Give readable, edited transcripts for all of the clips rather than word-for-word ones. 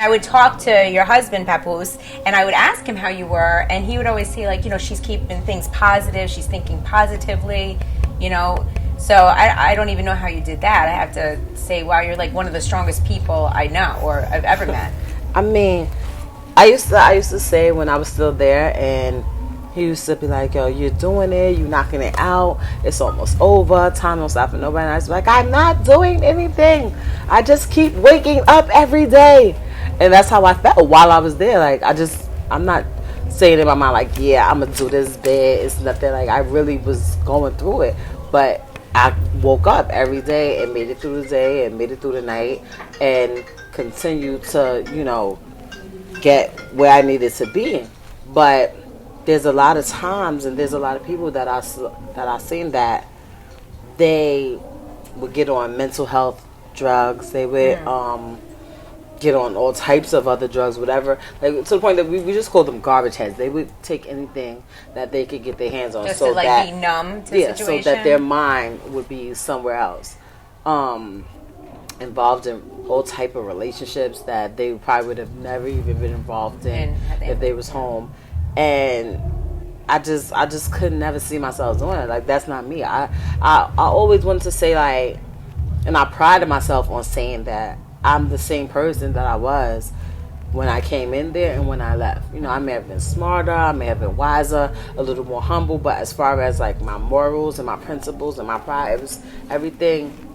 I would talk to your husband, Papoose, and I would ask him how you were, and he would always say, like, she's keeping things positive, she's thinking positively, So I don't even know how you did that. I have to say, wow, you're like one of the strongest people I know or I've ever met. I mean, I used to say when I was still there, and he used to be like, yo, you're doing it, you're knocking it out, it's almost over, time don't stop for nobody. And I was like, I'm not doing anything. I just keep waking up every day. And that's how I felt while I was there. Like, I'm not saying in my mind, like, yeah, I'm going to do this bit. It's nothing. Like, I really was going through it. But I woke up every day and made it through the day and made it through the night and continued to, get where I needed to be. But there's a lot of times and there's a lot of people that I've seen that they would get on mental health drugs. They would get on all types of other drugs, whatever. Like, to the point that we just call them garbage heads. They would take anything that they could get their hands on, just so to that, be numb to the situation. So that their mind would be somewhere else, involved in all type of relationships that they probably would have never even been involved in if they was home. And I just could never see myself doing it. Like, that's not me. I always wanted to say, like, and I prided myself on saying that I'm the same person that I was when I came in there and when I left. I may have been smarter, I may have been wiser, a little more humble, but as far as like my morals and my principles and my pride, it was everything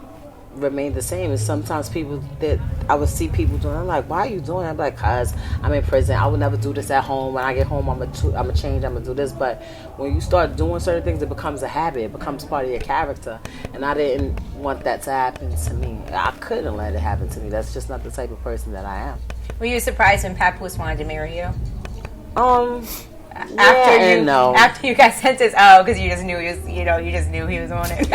remained the same. And sometimes people that I would see people doing, I'm like, why are you doing that? I'm like, cause I'm in prison. I would never do this at home. When I get home, I'm gonna change. I'm gonna do this. But when you start doing certain things, it becomes a habit. It becomes part of your character. And I didn't want that to happen to me. I couldn't let it happen to me. That's just not the type of person that I am. Were you surprised when Papoose wanted to marry you? After you got sentenced, because you just knew he was, you just knew he was on it. And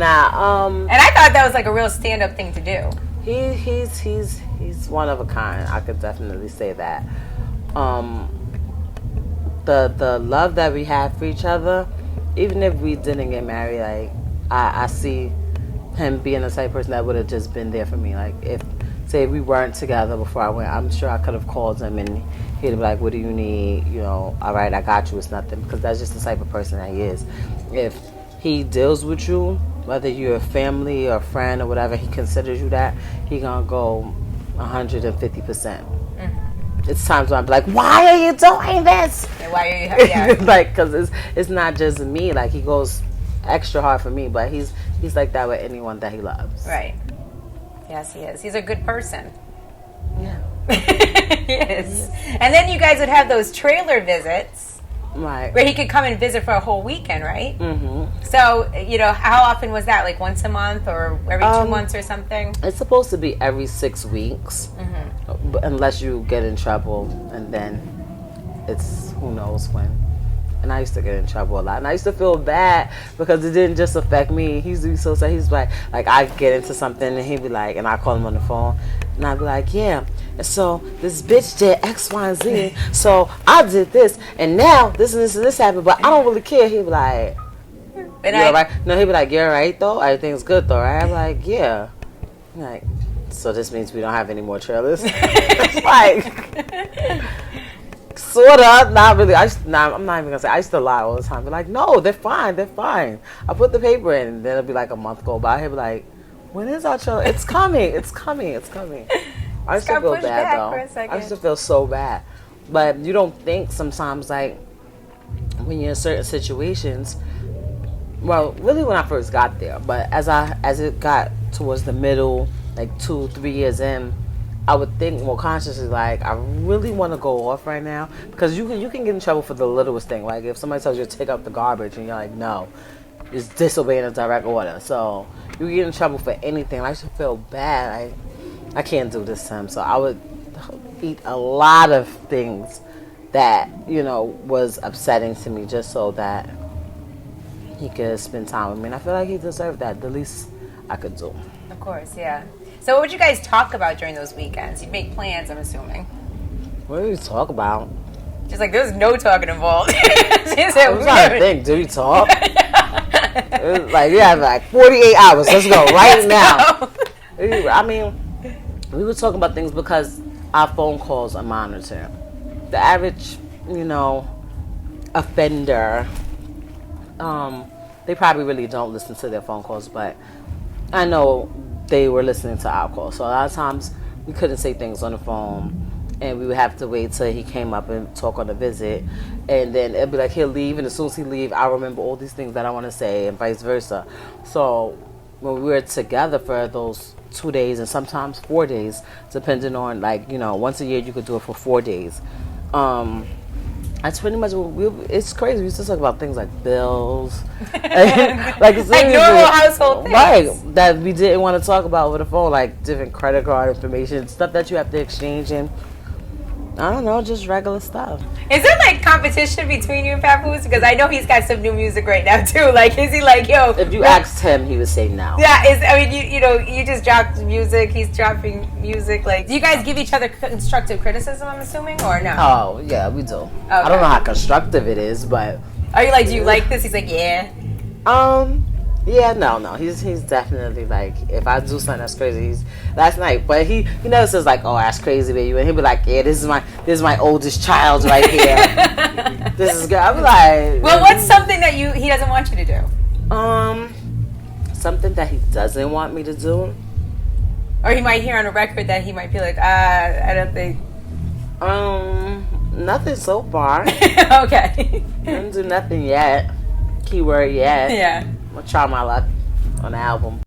I thought that was like a real stand-up thing to do. He's one of a kind. I could definitely say that. The love that we have for each other, even if we didn't get married, like I see him being the type of person that would have just been there for me. Like, if say we weren't together before I went, I'm sure I could have called him and he'd be like, what do you need? All right, I got you, it's nothing. Because that's just the type of person that he is. If he deals with you, whether you're a family or a friend or whatever, he considers you that, he gonna go 150%. Mm-hmm. It's times when I'm like, why are you doing this? And why are you, yeah. Like, because it's not just me. Like, he goes extra hard for me, but he's like that with anyone that he loves. Right. Yes, he is. He's a good person. Yeah. He is. And then you guys would have those trailer visits. Right. Where he could come and visit for a whole weekend, right? Mm-hmm. So, how often was that? Like once a month or every 2 months or something? It's supposed to be every 6 weeks. Mm-hmm. Unless you get in trouble, and then it's who knows when. And I used to get in trouble a lot. And I used to feel bad because it didn't just affect me. He used to be so sad. He's like I'd get into something and he'd be like, and I'd call him on the phone. And I'd be like, yeah. And so this bitch did X, Y, and Z. So I did this. And now this and this and this happened. But I don't really care. He'd be like, you all right? No, he'd be like, you're all right, though? Everything's good, though, right? I'm like, yeah. I'm like, so this means we don't have any more trailers? It's like... Sort of, not really. I'm not even gonna say. I used to lie all the time. Be like, no, they're fine. I put the paper in, and then it'll be like a month go by. He'll be like, when is our show? It's coming. I used to feel bad though. I used to feel so bad, but you don't think sometimes, like when you're in certain situations. Well, really, when I first got there, but as it got towards the middle, like 2-3 years in, I would think more consciously, like, I really want to go off right now. Because you can get in trouble for the littlest thing. Like, if somebody tells you to take out the garbage and you're like, no, it's disobeying a direct order. So, you get in trouble for anything. I used to feel bad. I can't do this to him. So, I would eat a lot of things that, was upsetting to me just so that he could spend time with me. And I feel like he deserved that. The least I could do. Of course, yeah. So what would you guys talk about during those weekends? You'd make plans, I'm assuming. What do you talk about? She's like, there's no talking involved. She said, I'm trying to think. Do you talk? Like, you have like 48 hours. Let's go right now. I mean, we were talking about things because our phone calls are monitored. The average, offender, they probably really don't listen to their phone calls, but I know they were listening to our calls. So a lot of times we couldn't say things on the phone, and we would have to wait till he came up and talk on the visit, and then it'd be like he'll leave, and as soon as he leave, I remember all these things that I want to say, and vice versa. So when we were together for those 2 days and sometimes 4 days, depending on once a year you could do it for 4 days. That's pretty much it's crazy. We used to talk about things like bills, like normal household things, right? That we didn't want to talk about over the phone, like different credit card information, stuff that you have to exchange, and I don't know, just regular stuff. Is there like competition between you and Papoose? Because I know he's got some new music right now too. Like, is he like, yo? If you asked him, he would say no. Yeah, you just dropped music. He's dropping music. Like, do you guys give each other constructive criticism? I'm assuming, or no? Oh yeah, we do. Okay. I don't know how constructive it is, but are you like, do you like this? He's like, yeah. Yeah, no. He's definitely like, if I do something that's crazy, he's last night. But he never says like, oh, that's crazy, baby. And he'll be like, yeah, this is my oldest child right here. This is good. I'll be like, well, what's something that he doesn't want you to do? Something that he doesn't want me to do, or he might hear on a record that he might be like, I don't think. Nothing so far. Okay. I didn't do nothing yet. Keyword yet. Yeah. I'm gonna try my luck on the album.